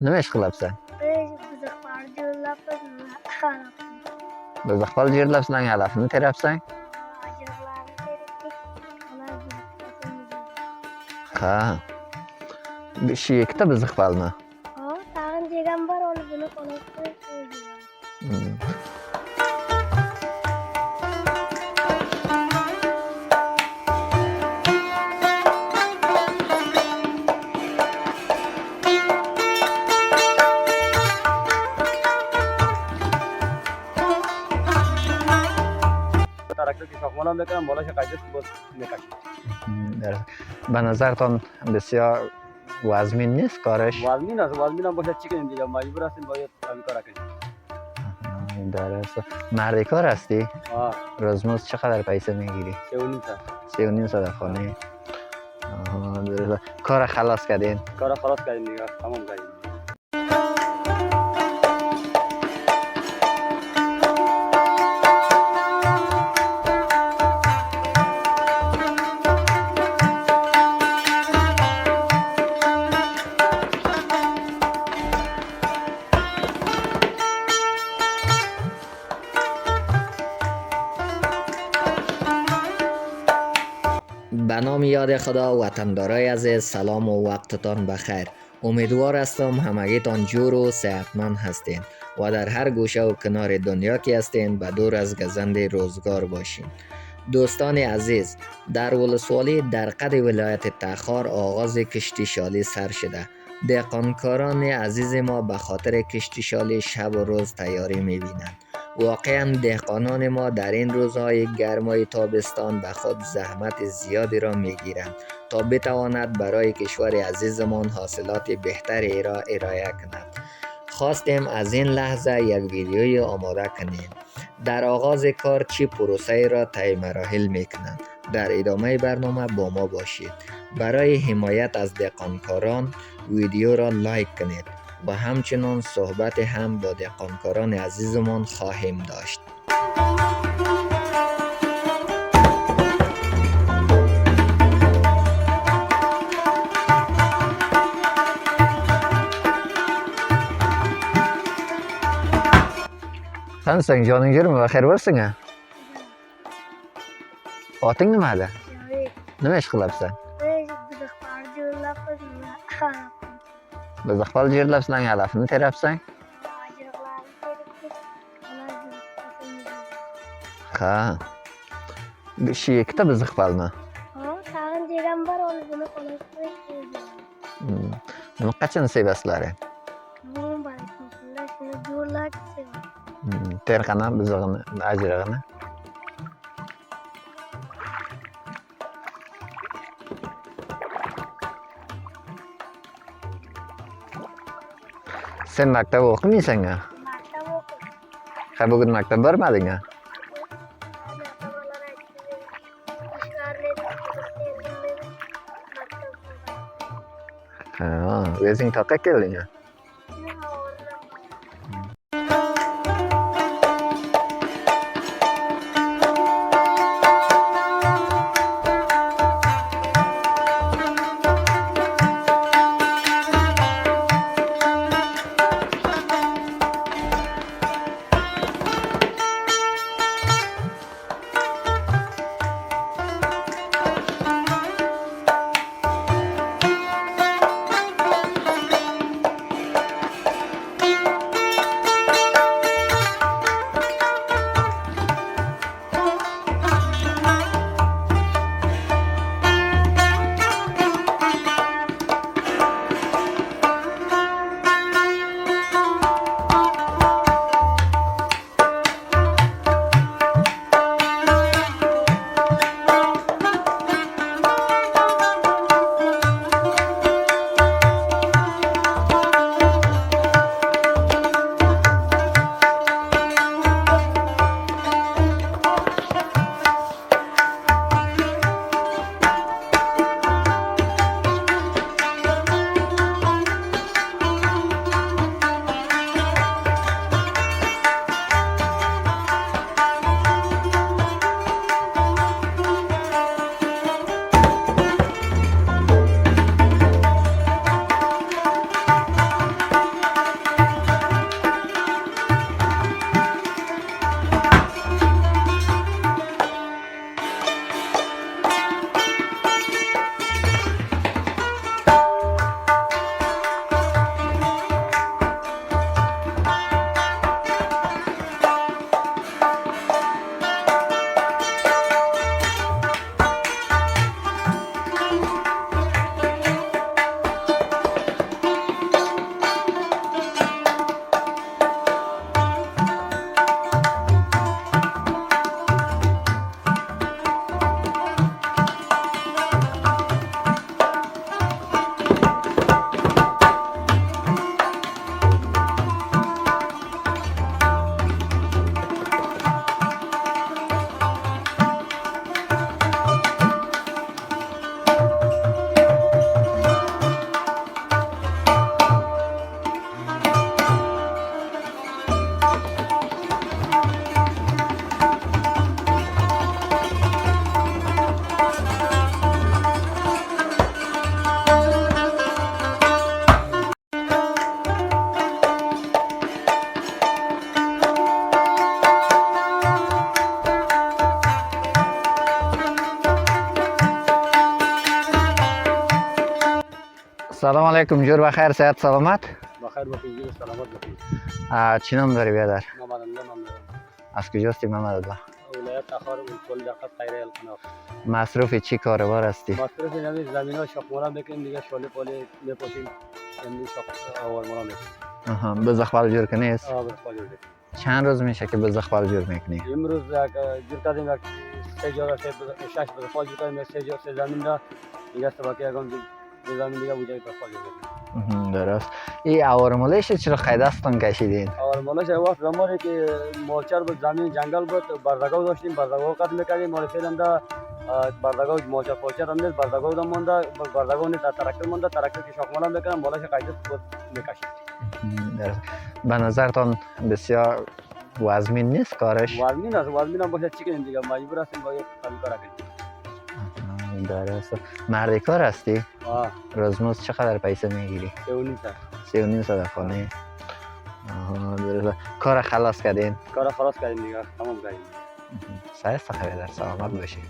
nima ish qilyapsan? Buzoqlarni yo'llab Buzoqlar yerlab alafini teryapsan? Ha. Shu ikkita buzoqlarmi? tag'in degan bor, uni buni qo'yib Hmm. ترکتور که ساختمان هم بکنم بالاش قیدست باز میکشیم. به نظرتان بسیار وزمین نیست کارش؟ وزمین است، وزمین هم باشه چی کنیم دیگه، مجبور هستیم باید همین کار کنیم. درست. مرد کار هستی؟ روزمز چقدر پیسه میگیری؟ 3.5 در خانه. درست. کار خلاص کردین؟ کار خلاص کردیم دیگه، تمام کردیم. به نام یاد خدا وطندارای عزیز، سلام و وقتتان بخیر. امیدوار هستم همگیتان جور و صحتمند هستین و در هر گوشه و کنار دنیا که هستین به دور از گزند روزگار باشین. دوستان عزیز، در ولسوالی درقد ولایت تخار آغاز کشتی شالی سر شده. دهقانکاران عزیز ما به خاطر کشتی شالی شب و روز تیاری می‌بینند. واقعا دهقانان ما در این روزهای گرمای تابستان به خود زحمت زیادی را میگیرند تا بتواند برای کشور عزیزمان حاصلات بهتری را ارائه کند. خواستیم از این لحظه یک ویدیوی آماده کنیم. در آغاز کار چی پروسه را طی مراحل میکنند؟ در ادامه برنامه با ما باشید. برای حمایت از دهقانکاران ویدیو را لایک کنید و همچنان صحبت هم با دهقانکاران عزیزمان خواهیم داشت. Sen joning jirmi? Xayr bo'lsin. Oting nimada? Nima ish qilyapsan? buzoqlarni yo'llab Buzoqlar yerlab alafini teryapsan? Ha. Shu ikkita buzoqlarmi? tag'in degan bor, uni buni qo'yib Nima qachon sevasizlar? shuni yo'llab Terqana buzog'ini, ajrig'ini. Sen maktab o'qimaysan-a? maktab o'qib Ha, bugun maktab bormading-a? Ha, o'zing toqqa kelding-a? علیکم. جور بخیر، صحت سلامت؟ بخیر باشین، جور سلامت باشین. چی نام داری برادر؟ محمد الله نام دارم. از کجاستی محمد الله؟ ولایت تخار ولسوالی دقت خیره القناق. مصروف چی کاروبار هستی؟ مصرف نمی زمین ها شاخمالا میکنیم دیگه، شاله پاله میپاشیم، یعنی شاخ آورمالا میکنیم. بزخبال جور کنی است؟ بس پاجور دیگه. چند روز میشه که بزخبال جور میکنی؟ امروز جور کردیم یک 3 جا 6 بزخال جور کردیم، 3 جا 3 زمین دا دیگه سباکی اگم 2 زمین دیگه بوده بزخال جور کردیم. درست. این آورمالش چرا خیدستان کشیدین؟ آورمالش وقت زمانی که مالچر بود، زمین جنگل بود، بردگاه داشتیم، بردگاه قطع میکردیم، مال فعلا دا بردگاه مالچر پالچر هم نیست، بردگاه دام مونده، بردگاه نیست، ترکتر مونده، ترکتر که شاخمالا میکنم مالش قیدست بود میکشید. درست. به نظرتان بسیار وزمین نیست کارش؟ وزمین است، وزمین هم باشه چی کنیم دیگه، مجبور هستیم باید کار کنیم. درست. مرد کار هستی؟ روزمز چقدر پیسه میگیری؟ 3.5 3.5 خانه. درست. کار خلاص کردین؟ کار خلاص کردیم دیگه، تمام کردیم. سایست خیلی در سلامت باشی.